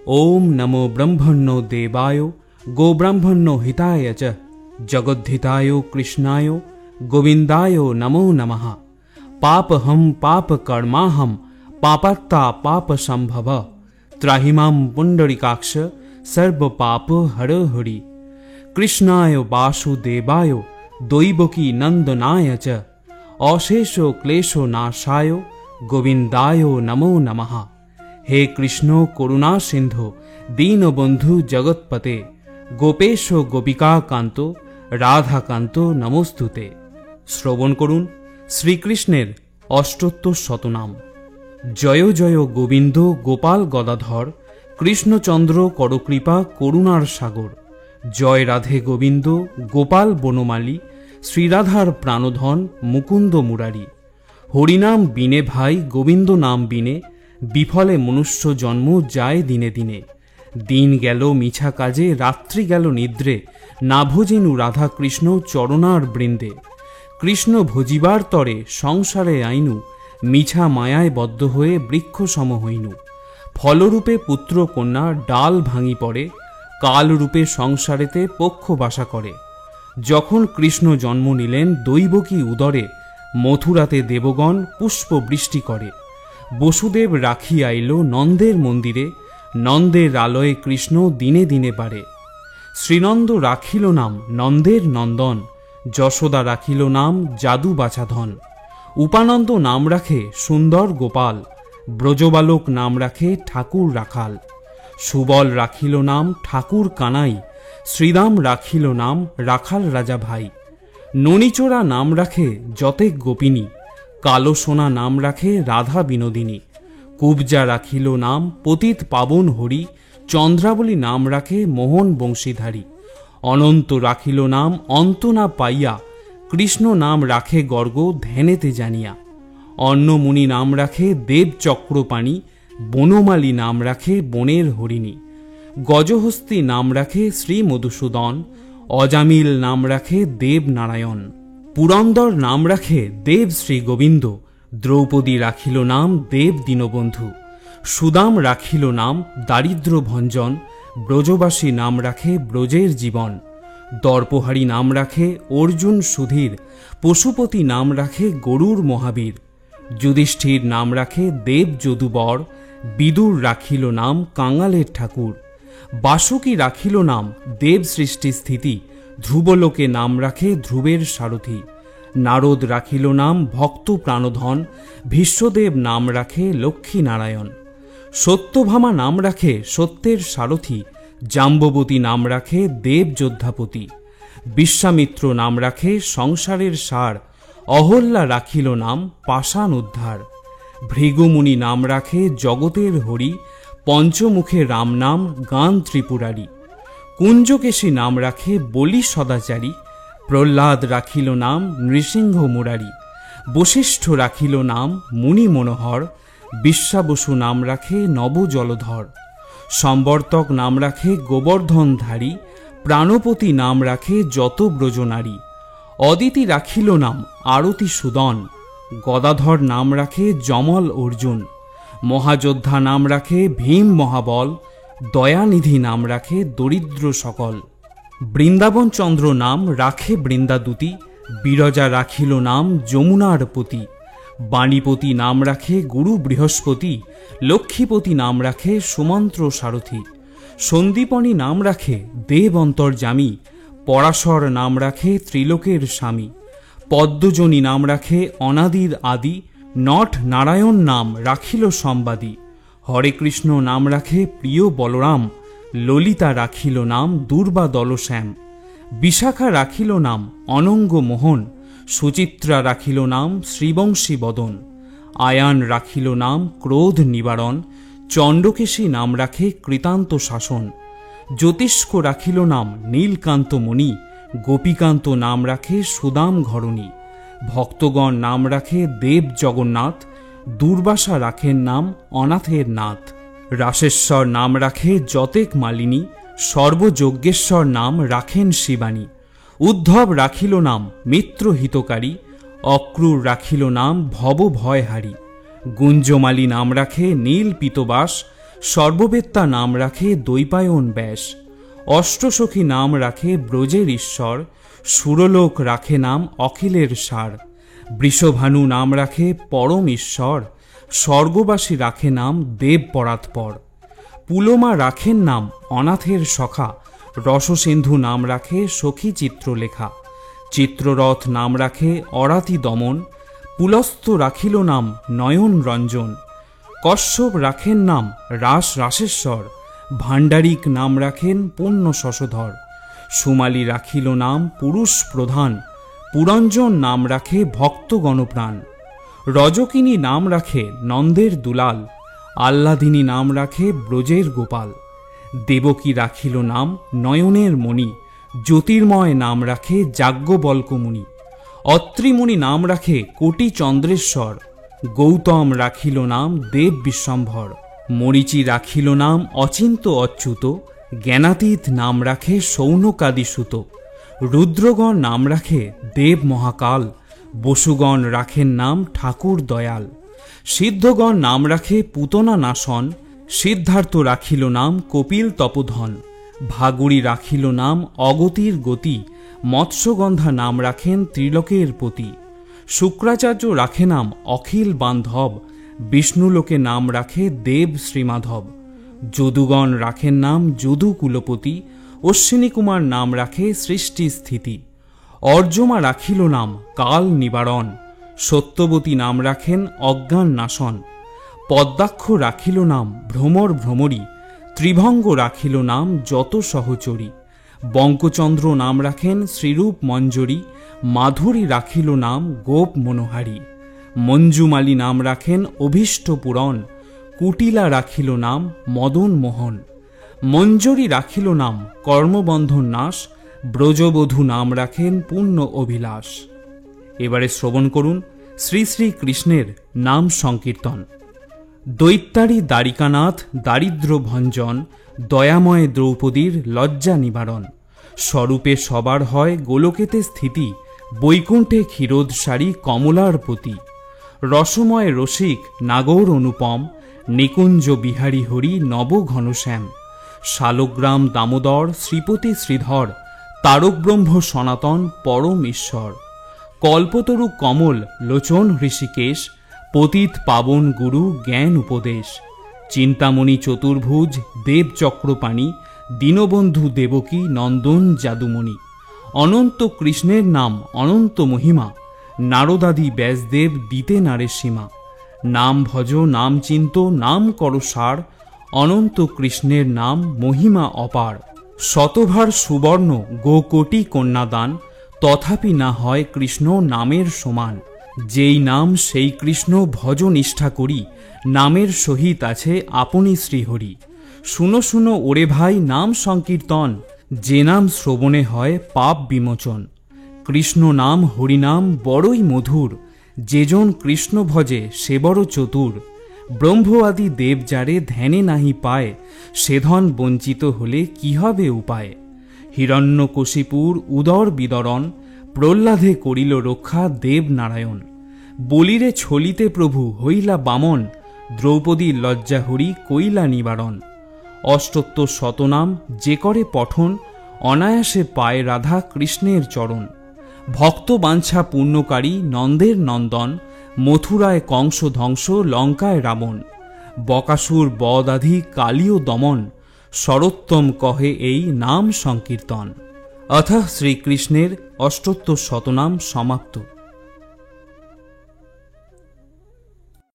ओम नमो ब्रह्मण्यो देवाय गोब्राह्मण्यो हिताय च जगद्धिताय कृष्णाय गोविंदाय नमो नमः। पापहं पापकर्माहं पापात्ता पाप संभव त्राहिमां पुंडरीकाक्ष सर्व पाप हर हरि। कृष्णाय वासुदेवाय दैवकी नंदनाय च अशेषो क्लेशो नाशाय गोविंदाय नमो नमः। हे कृष्ण करुणा सिंधु दीनबंधु जगत्पते गोपेश गोपिकाकान्त राधाकान्त नमोस्तुते। श्रवण करुन श्रीकृष्णेर अष्टोत्तर शतनाम। जय जय गोविंद गोपाल गदाधर कृष्णचंद्र करकृपा करुणार सागर। जय राधे गोविंद गोपाल बनमाली श्रीराधार प्राणधन मुकुंद मुरारी। हरिनाम बिने भाई गोविंद नाम बिने विफले मनुष्य जन्म जाए दिने दिने। दिन गेल मिछा काजे रात्रि गेल निद्रे ना भजिनु राधा कृष्ण चरणार बृंदे। कृष्ण भजिबार तरे संसारे आइनु मिछा मायाय बद्ध हये बृक्ष सम हइनु। फलरूपे पुत्र कन्या डाल भांगी पड़े कालरूपे संसारेते पक्ष बासा करे। जखन कृष्ण जन्म निलेन दैवकी उदरे मथुराते देवगण पुष्प बृष्टि करे। बसुदेव राखी आइलो नंदेर मंदिरे नंदेर आलये कृष्ण दिने दिने बारे। श्रीनंद राखिल नाम नंदेर नंदन यशोदा राखिल नाम जादू बाछाधन। उपानंद नाम राखे सुंदर गोपाल ब्रजबालक नाम राखे ठाकुर राखाल। सुबल राखिल नाम ठाकुर कानाई श्रीराम राखिल नाम राखाल राजा भाई। ननीचोरा नाम राखे जतेक गोपिनी कालो सोना नाम राखे राधा बिनोदिनी। कुब्जा राखिल नाम पतित पावन हरि चंद्रावली नाम राखे मोहन बंशीधारी। अनंत राखिल नाम अंत ना पाइया कृष्ण नाम राखे गर्ग ध्यानेते जानिया। अन्नमुनि नाम राखे देव चक्रपाणी बनमाली नाम राखे बनेर हरिणी। गजहस्ती नाम राखे श्री मधुसूदन अजामिल नाम राखे देव नारायण। पुरंदर नाम राखे देव श्री गोविंद। द्रौपदी राखिल नाम देव दीनबंधु। सुदाम राखिल नाम दारिद्र भंजन ब्रजबासी नाम राखे ब्रजेर जीवन। दर्पहारी नाम राखे अर्जुन सुधीर। पशुपति नाम राखे गरुड़ महावीर। युधिष्ठिर नाम राखे देव यदुबर। विदुर राखिल नाम कांगालेर ठाकुर। बासुकी राखिल नाम देव सृष्टि स्थिति। ध्रुवलोके नाम राखे ध्रुवेर सारथी। नारद राखिल नाम भक्त प्राणधन। भीष्मदेव नाम राखे लक्ष्मी नारायण। सत्यभामा नाम राखे सत्येर सारथी। जाम्बवती नाम राखे देव योद्धापति। विश्वामित्र नाम राखे संसारेर सार। अहल्या राखिल नाम पाषाण उद्धार। भृगुमुनि नाम राखे जगतेर हरि। पंचमुखे राम नाम गान त्रिपुरारी। कुंजकेशी नाम राखे बलि सदाचारी। प्रह्लाद राखिल नाम नृसिंह मुरारी। वशिष्ठ राखिल नाम मुनि मनोहर। विश्वाबसु नाम राखे नव जलधर। संवर्तक नाम राखे गोवर्धनधारी। प्राणपति नाम राखे जत ब्रजनारी। अदिति राखिल नाम आरती सुदन। गदाधर नाम राखे जमल अर्जुन। महायोद्धा नाम राखे भीम महाबल। दयानिधि नाम राखे दरिद्र सकल। बृंदावन चंद्र नाम राखे बृंदादूती। बिरजा राखिल नाम यमुनार पति। बाणीपति नाम राखे गुरु बृहस्पति। लक्ष्मीपति नाम राखे सुमंत्र सारथी। सन्दीपनी नाम राखे देव अंतर्जामी। पराशर नाम राखे त्रिलोकेर स्वामी। पद्मजनी नाम राखे अनादिर आदि। नट नारायण नाम राखिल संवादी। हरे कृष्ण नाम राखे प्रिय बलराम। ललिता राखिल नाम दुर्बा दलश्याम। विशाखा राखिल नाम अनंग मोहन। सुचित्रा राखिल नाम श्रीवंशी बदन। आयान राखिल नाम क्रोध निवारण। चंडकेशी नाम राखे कृतांत शासन। ज्योतिष्क राखिल नाम नीलकांत मणि। गोपीकांत नाम राखे सुदाम घरणी। भक्तगण नाम राखे देव जगन्नाथ। दुर्वासा राखेन नाम अनाथेर नाथ। राशेश्वर नाम राखे जतेक मालिनी। सर्वयज्ञेश्वर नाम राखेन शिवानी। उद्धव राखिल नाम मित्र हितकारी। अक्रूर राखिल नाम भव भयहारी। गुंजमाली नाम राखे नील पीतबास। সর্ববেত্তা নাম রাখে দ্বৈপায়ন ব্যাস, অষ্টসখী নাম রাখে ব্রজের ঈশ্বর, সুরলোক রাখে নাম অখিলের সার, বৃষভানু নাম রাখে পরম ঈশ্বর, স্বর্গবাসী রাখে নাম দেব পরাৎপর, পুলমা রাখেন নাম অনাথের সখা, রসসিন্ধু নাম রাখে সখী চিত্রলেখা, চিত্ররথ নাম রাখে অরাতি দমন, পুলস্ত রাখিল নাম নয়ন রঞ্জন, কশ্যপ রাখেন নাম রাস রাসেশ্বর, ভাণ্ডারিক নাম রাখেন পুণ্য শশধর, সুমালী রাখিল নাম পুরুষ প্রধান, পুরঞ্জন নাম রাখে ভক্ত গণপ্রাণ, রজকিনী নাম রাখে নন্দের দুলাল, আহ্লাদিনী নাম রাখে ব্রজের গোপাল, দেবকী রাখিল নাম নয়নের মণি, জ্যোতির্ময় নাম রাখে যাজ্ঞবল্ক মুনি, অত্রিমুনি নাম রাখে কোটি চন্দ্রেশ্বর, গৌতম রাখিল নাম দেব বিশ্বম্ভর, মরিচি রাখিল নাম অচিন্ত অচ্যুত, জ্ঞানাতীত নাম রাখে সৌনকাদিসুত, রুদ্রগণ নাম রাখে দেব মহাকাল, বসুগণ রাখেন নাম ঠাকুর দয়াল, সিদ্ধগণ নাম রাখে পুতনা নাশন, সিদ্ধার্থ রাখিল নাম কপিল তপোধন, ভাগুড়ি রাখিল নাম অগতির গতি, মৎস্যগন্ধা নাম রাখেন ত্রিলোকের পতি, শুক্রাচার্য রাখে নাম অখিল বান্ধব, বিষ্ণুলোকে নাম রাখে দেব শ্রীমাধব, যদুগণ রাখেন নাম যদু কুলপতি, অশ্বিনী কুমার নাম রাখে সৃষ্টি স্থিতি, অর্জমা রাখিল নাম কাল নিবারণ, সত্যবতী নাম রাখেন অজ্ঞান নাশন, পদ্মাক্ষ রাখিল নাম ভ্রমর ভ্রমরী, ত্রিভঙ্গ রাখিল নাম যত সহচরী, বঙ্কচন্দ্র নাম রাখেন শ্রীরূপ মঞ্জরী, মাধুরী রাখিল নাম গোপ মনোহারী, মঞ্জুমালী নাম রাখেন অভীষ্ট পূরণ, কুটিলা রাখিল নাম মদন মোহন, মঞ্জরী রাখিল নাম কর্মবন্ধন নাশ, ব্রজবধূ নাম রাখেন পুণ্য অভিলাষ। এবারে শ্রবণ করুন শ্রী শ্রী কৃষ্ণের নাম সংকীর্তন। দৈত্যারী দ্বারিকানাথ দারিদ্র ভঞ্জন, দয়াময় দ্রৌপদীর লজ্জা নিবারণ, স্বরূপে সবার হয় গোলকেতে স্থিতি, বৈকুণ্ঠে ক্ষীরোদসারী কমলার পতি, রসময় রসিক নাগর অনুপম, নিকুঞ্জ বিহারী হরি নব ঘনশ্যাম, শালগ্রাম দামোদর শ্রীপতি শ্রীধর, তারক ব্রহ্ম সনাতন পরম ঈশ্বর, কল্পতরু কমল লোচন ঋষিকেশ, পতিত পাবন গুরু জ্ঞান উপদেশ, চিন্তামণি চতুর্ভুজ দেব চক্রপাণি, দীনবন্ধু দেবকী নন্দন যাদুমণি, অনন্ত কৃষ্ণের নাম অনন্ত মহিমা, নারদাদি ব্যাসদেব দিতে নারে সীমা, নাম ভজ নাম চিন্ত নাম কর সার, অনন্ত কৃষ্ণের নাম মহিমা অপার, শতভার সুবর্ণ গোকোটি কন্যাদান, তথাপি না হয় কৃষ্ণ নামের সমান, যেই নাম সেই কৃষ্ণ ভজ নিষ্ঠা করি, নামের সহিত আছে আপনি শ্রীহরি, শুনো শুনো ওরে ভাই নাম সংকীর্তন, যে নাম শ্রবণে হয় পাপ বিমোচন, কৃষ্ণ নাম হরিনাম বড়ই মধুর, যেজন কৃষ্ণ ভজে সে বড় চতুর, ব্রহ্ম আদি দেব যারে ধ্যানে নাহি পায়, সেধন বঞ্চিত হলে কি হবে উপায়, হিরণ্যকশিপুর উদর বিদরণ, প্রহ্লাদে করিল রক্ষা দেব নারায়ণ, বলিরে ছলিতে প্রভু হইলা বামন, দ্রৌপদীর লজ্জা হরি কইলা নিবারণ, অষ্টোত্তর শতনাম যে করে পঠন, অনায়াসে পায় রাধা কৃষ্ণের চরণ, ভক্ত বাঞ্ছা পূর্ণকারী নন্দের নন্দন, মথুরায় কংস ধ্বংস লঙ্কায় রাবণ, বকাসুর বদাধি কালীয় দমন, সরোত্তম কহে এই নাম সংকীর্তন। অথ শ্রীকৃষ্ণের অষ্টোত্তর শতনাম সমাপ্ত।